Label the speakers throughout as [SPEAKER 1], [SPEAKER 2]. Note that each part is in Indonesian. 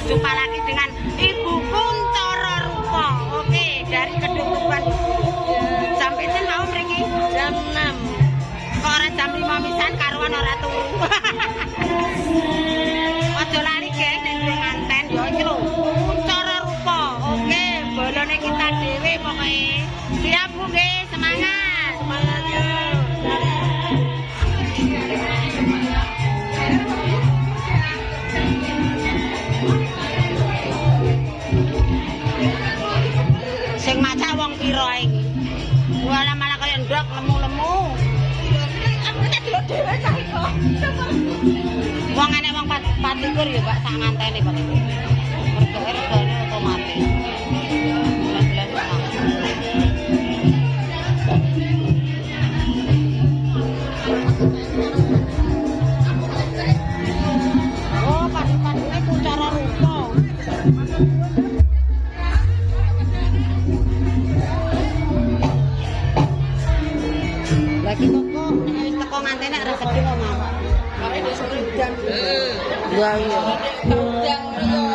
[SPEAKER 1] Jumpa lagi dengan Ibu Kuncoro Rupa. Oke, dari Kedung Tuban. Jam pinten mau mriki? Jam 6. Kok ora jam 5 misan karuan ora turu. Aja lali geng nek duwe nganten yo iki lho. Kuncoro Rupa. Oke, bolone kita dhewe pokoke. Siap Bu nggih, semangat. Semangat yo. Sing maca wong pira iki? Wala malah kaya ndok lemu-lemu. Wong enek wong 24 ya Pak sak ngantene Pak. Regane otomatis. 19. Oh, padu-padune Kuncoro Rupa. Lagi toko, nek wis teko ngantene ora sedhi kok Mas. Kok iki sedang. Iya iya. Sedang yo.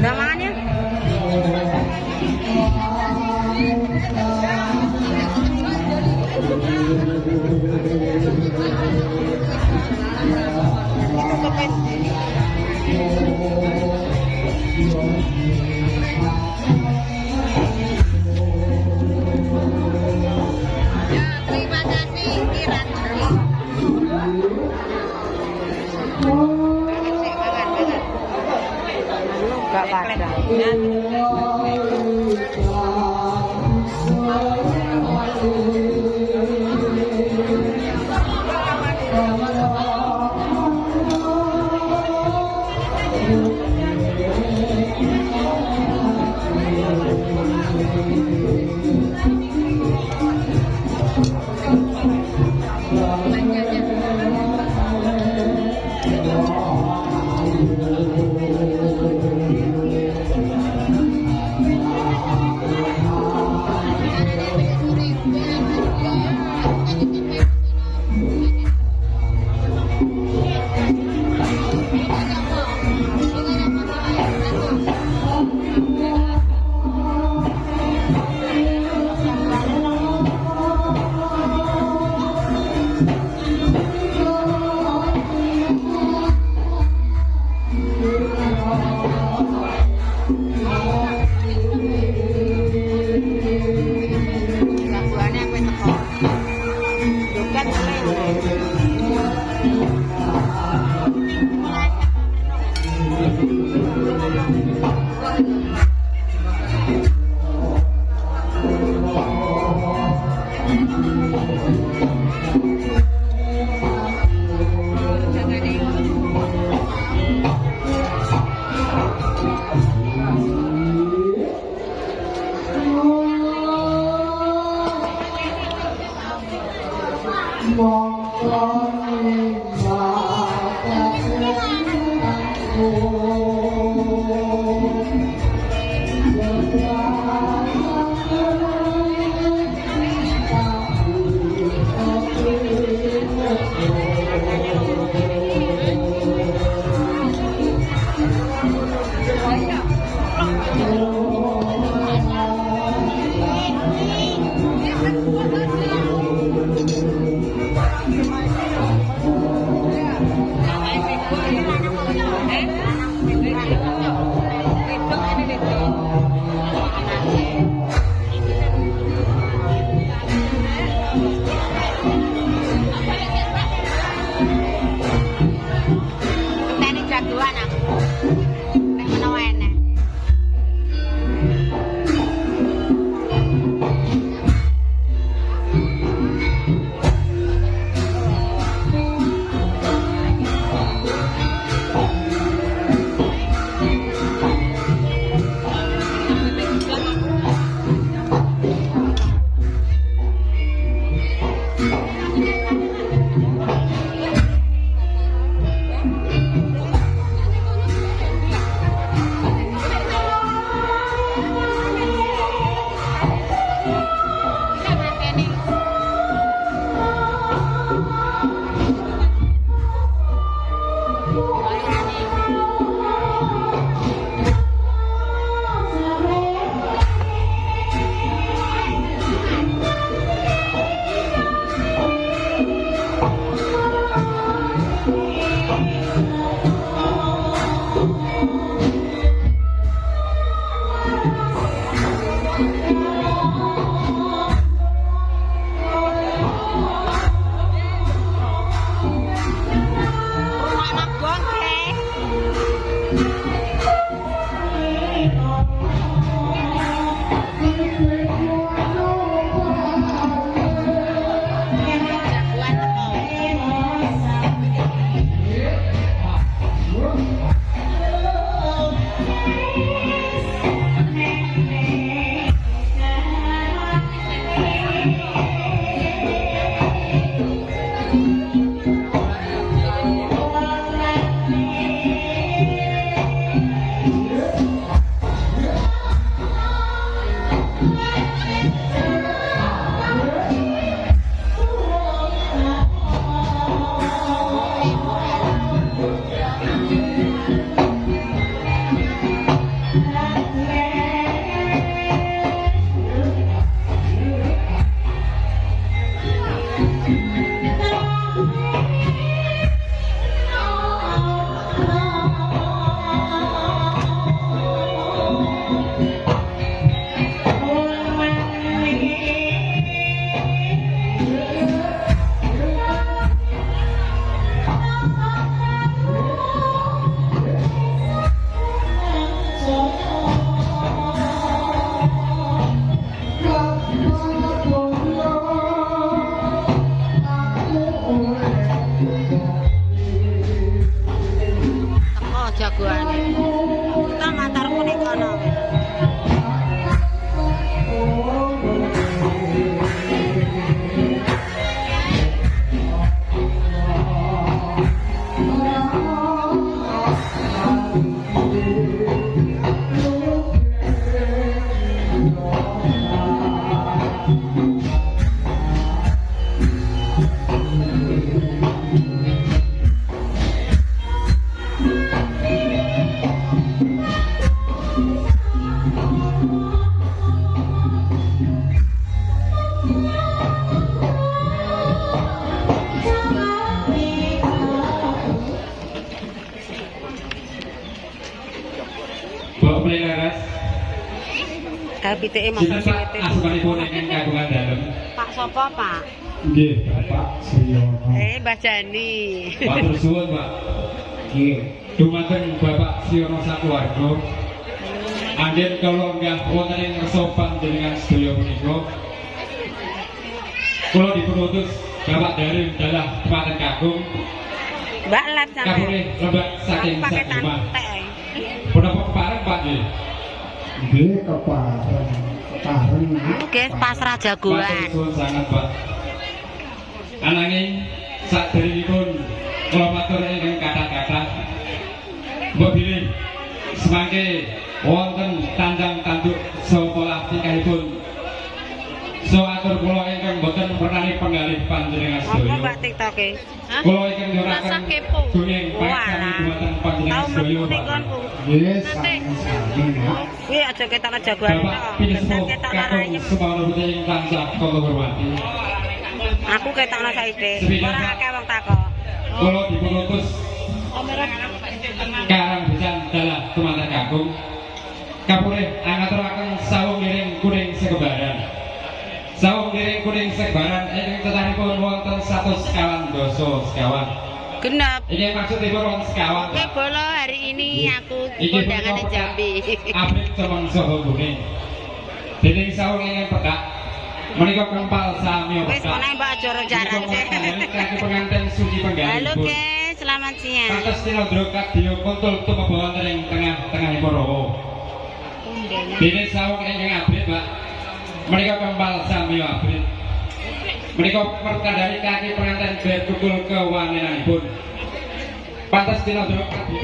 [SPEAKER 1] Namanya? Terima kasih Kiratri. Gak pada. Pitike masa silete.
[SPEAKER 2] Asmanipun ingkang kagungan dalem.
[SPEAKER 1] Pak sapa, Pak?
[SPEAKER 2] Nggih, Bapak Suryono.
[SPEAKER 1] Mbah Jani.
[SPEAKER 2] Matur suwun, Pak. Nggih, dumateng Bapak Suryono sakeluarga. Anggen kula nggah wonten ing resopan dengan sedaya punika. Kula dipunutus Bapak dari dalah Paten Kakung.
[SPEAKER 1] Mbak Lab sampe.
[SPEAKER 2] Kapure lembak saking Sakima. Punapa kepareng, Pak nggih?
[SPEAKER 3] Nggih kepareng.
[SPEAKER 1] Nggih pasrah jagoan.
[SPEAKER 2] Sangat, Pak. Ananging saderengipun kula matur ingkang kathah-kathah. Mbok bilih semangke wonten tandang tanduk saha tikahipun. So atur kula ingkang boten pernah penggalih panjenengan sedaya.
[SPEAKER 1] Apa Mbak TikTok-e?
[SPEAKER 2] Kula ingkang nyuraken dongeng paksami dumateng panjenengan sedaya.
[SPEAKER 3] Nggih, sami-sami.
[SPEAKER 1] Kuwi aja ketokno jagoan tok.
[SPEAKER 2] Pinsepuh kakung semono putih ing tansah kula hormati.
[SPEAKER 1] Aku ketokno saiki. Ora akeh wong takok.
[SPEAKER 2] Kula dipunutus Karang Bejan dalah Tumanten Kakung. Kapurih angaturaken sawung ngiring kuning sekebaran. Sawung ngiring kuning sekebaran ingkang tetahipun wonten 112 sekawan.
[SPEAKER 1] Genep.
[SPEAKER 2] Ini maksudipun wonten sekawan.
[SPEAKER 1] Oke, bola hari ini aku kondangan di Jambi.
[SPEAKER 2] Abrit cemeng saha kuning. Dening sawung ingkang pedak menika kempal sami pedak.
[SPEAKER 1] Wis menawa Mbak Joro jaran sih.
[SPEAKER 2] Kaki pengantin suci penggalih.
[SPEAKER 1] Halo guys, selamat siang.
[SPEAKER 2] Pantes tinadra kadya kuntul tumeka wonten ing tengah-tengahipun rawa. Dene sawung ingkang abrit, Pak. Menika kempal sami abrit. Menika pertandani kaki pengantin ber tukul kewanenanipun. Pantes tinadra kadya.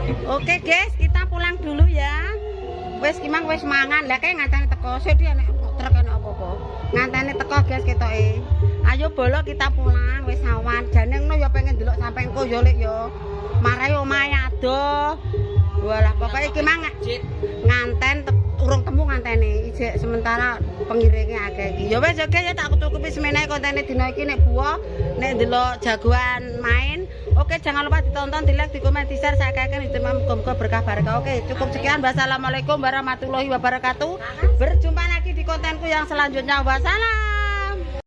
[SPEAKER 1] Oke guys, kita pulang dulu ya. Wes kimang wes mangan. Lah kayak nganteni teko. Sik dia nek truk ana apa-apa. Nganteni teko guys ketoke. Ayo bolo kita pulang wes awan. Jane ngono ya pengen delok sampe engko yo lek yo. Marai omahe adoh. Walah pokoke iki mang nganten urung temu nganteni. Ijek sementara pengiringe akeh iki. Ya wes oke ya tak cukupi semenae kontene dina iki nek buah nek delok jagoan main. Oke, jangan lupa ditonton, di like, di komen, di share. Saya akan istimewa muka berkah barokah. Oke, cukup sekian. Wassalamualaikum warahmatullahi wabarakatuh. Berjumpa lagi di kontenku yang selanjutnya. Wassalam.